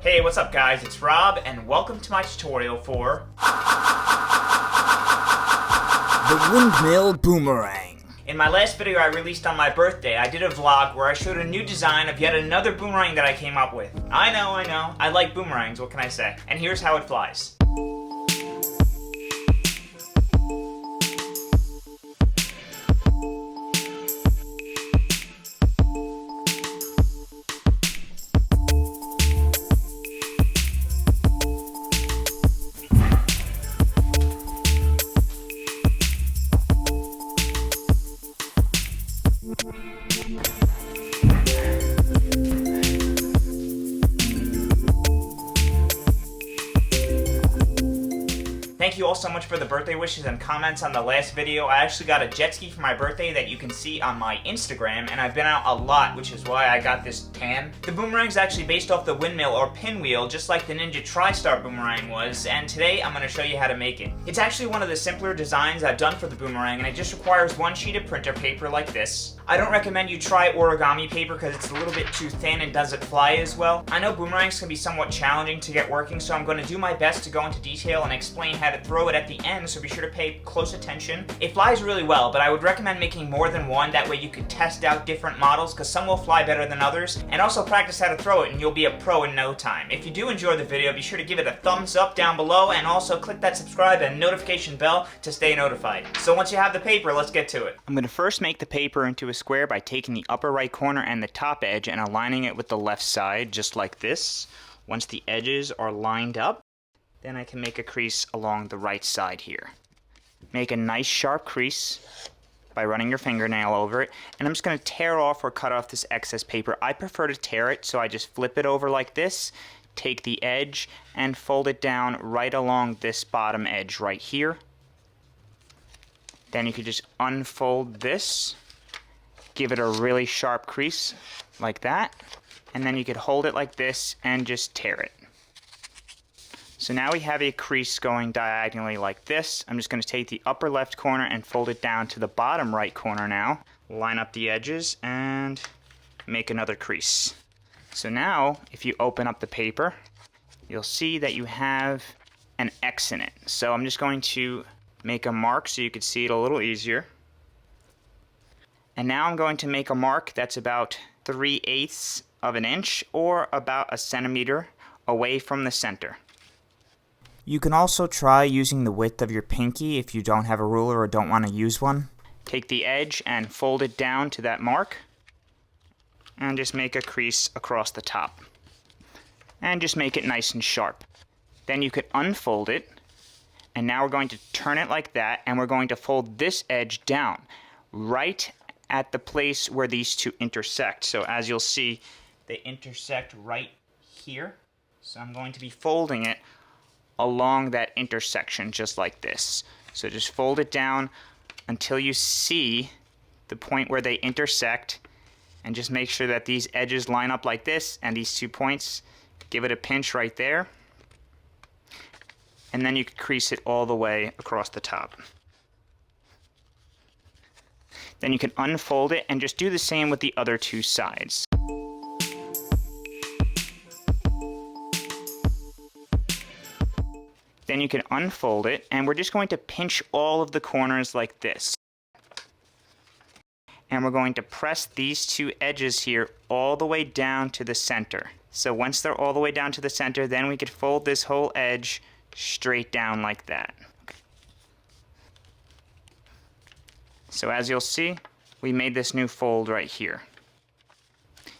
Hey, what's up guys? It's Rob and welcome to my tutorial for the Windmill Boomerang. In my last video I released on my birthday, I did a vlog where I showed a new design of yet another boomerang that I came up with. I know. I like boomerangs, what can I say? And here's how it flies. Thank you all so much for the birthday wishes and comments on the last video. I actually got a jet ski for my birthday that you can see on my Instagram, and I've been out a lot, which is why I got this tan. The boomerang is actually based off the windmill or pinwheel, just like the Ninja TriStar boomerang was, and today I'm going to show you how to make it. It's actually one of the simpler designs I've done for the boomerang, and it just requires one sheet of printer paper like this. I don't recommend you try origami paper because it's a little bit too thin and doesn't fly as well. I know boomerangs can be somewhat challenging to get working, so I'm going to do my best to go into detail and explain how to throw it at the end, so be sure to pay close attention. It flies really well, but I would recommend making more than one, that way you can test out different models because some will fly better than others, and also practice how to throw it and you'll be a pro in no time. If you do enjoy the video, be sure to give it a thumbs up down below and also click that subscribe and notification bell to stay notified. So once you have the paper, let's get to it. I'm going to first make the paper into a square by taking the upper right corner and the top edge and aligning it with the left side, just like this. Once the edges are lined up, then I can make a crease along the right side here. Make a nice sharp crease by running your fingernail over it, and I'm just going to tear off or cut off this excess paper. I prefer to tear it, so I just flip it over like this, take the edge, and fold it down right along this bottom edge right here. Then you could just unfold this, give it a really sharp crease like that, and then you could hold it like this and just tear it. So now we have a crease going diagonally like this. I'm just going to take the upper left corner and fold it down to the bottom right corner now. Line up the edges and make another crease. So now, if you open up the paper, you'll see that you have an X in it. So I'm just going to make a mark so you can see it a little easier. And now I'm going to make a mark that's about 3/8 of an inch or about 1 centimeter away from the center. You can also try using the width of your pinky if you don't have a ruler or don't want to use one. Take the edge and fold it down to that mark and just make a crease across the top. And just make it nice and sharp. Then you could unfold it, and now we're going to turn it like that, and we're going to fold this edge down right at the place where these two intersect. So as you'll see, they intersect right here. So I'm going to be folding it along that intersection just like this. So just fold it down until you see the point where they intersect, and just make sure that these edges line up like this, and these 2 points, give it a pinch right there, and then you can crease it all the way across the top. Then you can unfold it and just do the same with the other 2 sides. Then you can unfold it, and we're just going to pinch all of the corners like this. And we're going to press these 2 edges here all the way down to the center. So once they're all the way down to the center, then we could fold this whole edge straight down like that. So as you'll see, we made this new fold right here.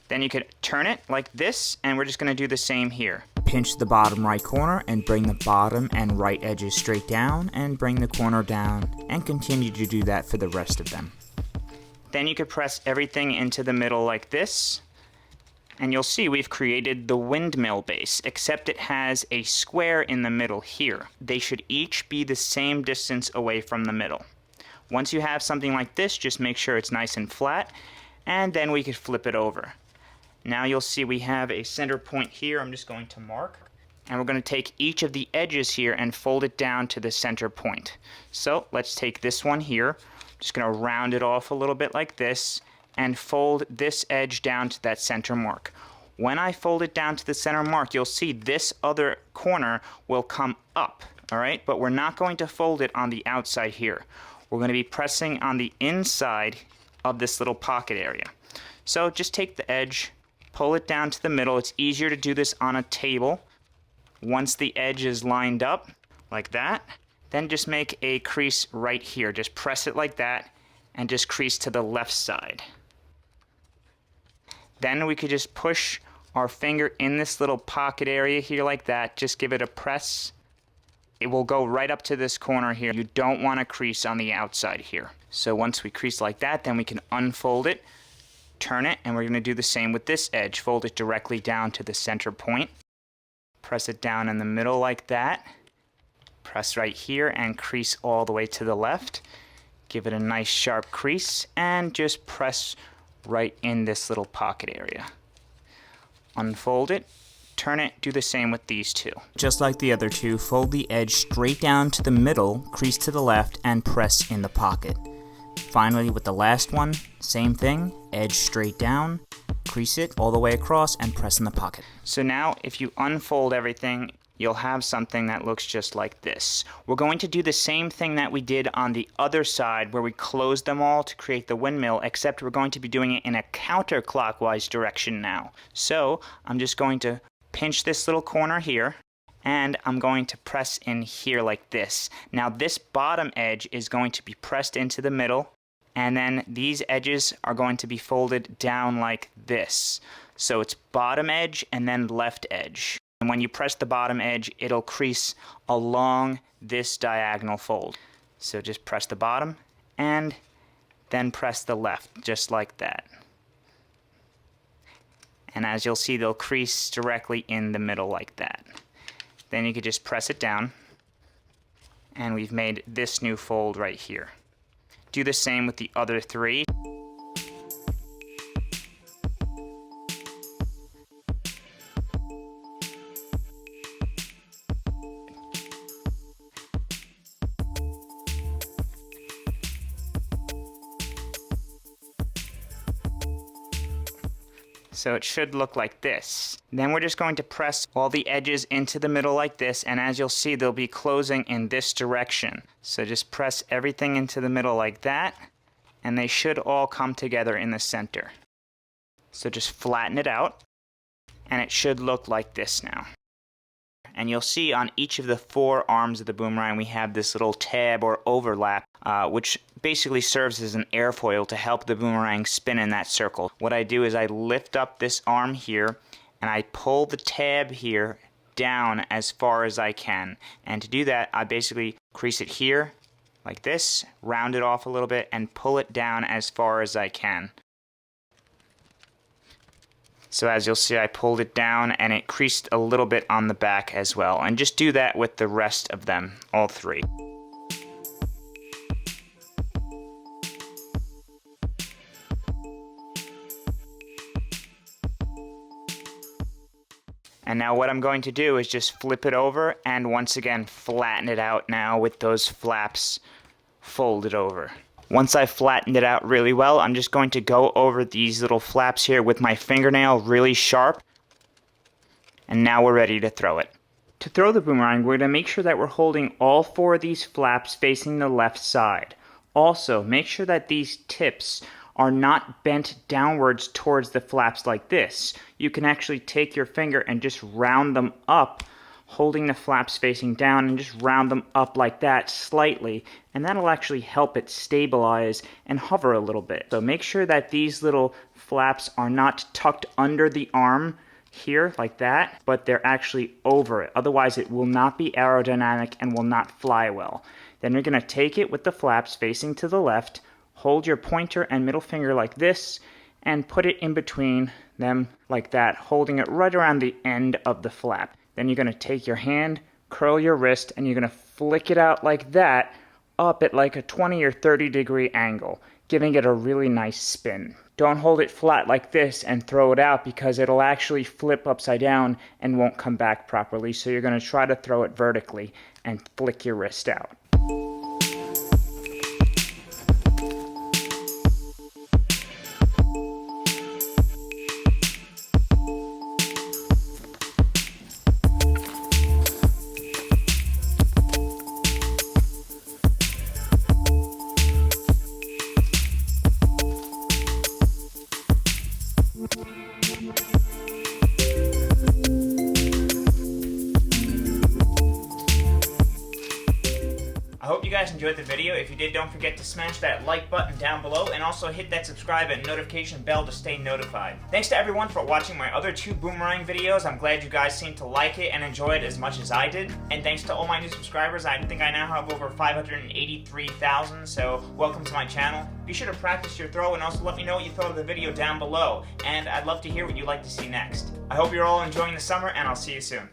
Then you could turn it like this, and we're just going to do the same here. Pinch the bottom right corner and bring the bottom and right edges straight down, and bring the corner down, and continue to do that for the rest of them. Then you could press everything into the middle like this, and you'll see we've created the windmill base, except it has a square in the middle here. They should each be the same distance away from the middle. Once you have something like this, just make sure it's nice and flat, and then we could flip it over. Now you'll see we have a center point here. I'm just going to mark. And we're going to take each of the edges here and fold it down to the center point. So let's take this one here. I'm just going to round it off a little bit like this and fold this edge down to that center mark. When I fold it down to the center mark, you'll see this other corner will come up, all right? But we're not going to fold it on the outside here. We're going to be pressing on the inside of this little pocket area. So just take the edge, pull it down to the middle. It's easier to do this on a table. Once the edge is lined up, like that, then just make a crease right here. Just press it like that, and just crease to the left side. Then we could just push our finger in this little pocket area here like that. Just give it a press. It will go right up to this corner here. You don't want to crease on the outside here. So once we crease like that, then we can unfold it, turn it, and we're going to do the same with this edge. Fold it directly down to the center point. Press it down in the middle like that. Press right here and crease all the way to the left. Give it a nice sharp crease and just press right in this little pocket area. Unfold it, turn it, do the same with these two. Just like the other two, fold the edge straight down to the middle, crease to the left, and press in the pocket. Finally, with the last one, same thing, edge straight down, crease it all the way across, and press in the pocket. So now, if you unfold everything, you'll have something that looks just like this. We're going to do the same thing that we did on the other side where we closed them all to create the windmill, except we're going to be doing it in a counterclockwise direction now. So I'm just going to pinch this little corner here, and I'm going to press in here like this. Now this bottom edge is going to be pressed into the middle, and then these edges are going to be folded down like this. So it's bottom edge and then left edge. And when you press the bottom edge, it'll crease along this diagonal fold. So just press the bottom and then press the left, just like that. And as you'll see, they'll crease directly in the middle like that. Then you could just press it down, and we've made this new fold right here. Do the same with the other three. So it should look like this. Then we're just going to press all the edges into the middle like this, and as you'll see, they'll be closing in this direction. So just press everything into the middle like that, and they should all come together in the center. So just flatten it out, and it should look like this now. And you'll see on each of the four arms of the boomerang we have this little tab or overlap, which basically serves as an airfoil to help the boomerang spin in that circle. What I do is I lift up this arm here, and I pull the tab here down as far as I can. And to do that, I basically crease it here, like this, round it off a little bit, and pull it down as far as I can. So as you'll see, I pulled it down and it creased a little bit on the back as well. And just do that with the rest of them, all three. And now what I'm going to do is just flip it over and once again flatten it out now with those flaps folded over. Once I've flattened it out really well, I'm just going to go over these little flaps here with my fingernail really sharp. And now we're ready to throw it. To throw the boomerang, we're going to make sure that we're holding all four of these flaps facing the left side. Also, make sure that these tips are not bent downwards towards the flaps like this. You can actually take your finger and just round them up, holding the flaps facing down, and just round them up like that slightly, and that'll actually help it stabilize and hover a little bit. So make sure that these little flaps are not tucked under the arm here like that, but they're actually over it. Otherwise it will not be aerodynamic and will not fly well. Then you're going to take it with the flaps facing to the left, hold your pointer and middle finger like this, and put it in between them like that, holding it right around the end of the flap. Then you're going to take your hand, curl your wrist, and you're going to flick it out like that, up at like a 20 or 30 degree angle, giving it a really nice spin. Don't hold it flat like this and throw it out because it'll actually flip upside down and won't come back properly. So you're going to try to throw it vertically and flick your wrist out. hope you guys enjoyed the video. If you did, don't forget to smash that like button down below and also hit that subscribe and notification bell to stay notified. Thanks to everyone for watching my other 2 boomerang videos. I'm glad you guys seem to like it and enjoy it as much as I did. And thanks to all my new subscribers. I think I now have over 583,000, so welcome to my channel. Be sure to practice your throw and also let me know what you thought of the video down below. And I'd love to hear what you'd like to see next. I hope you're all enjoying the summer, and I'll see you soon.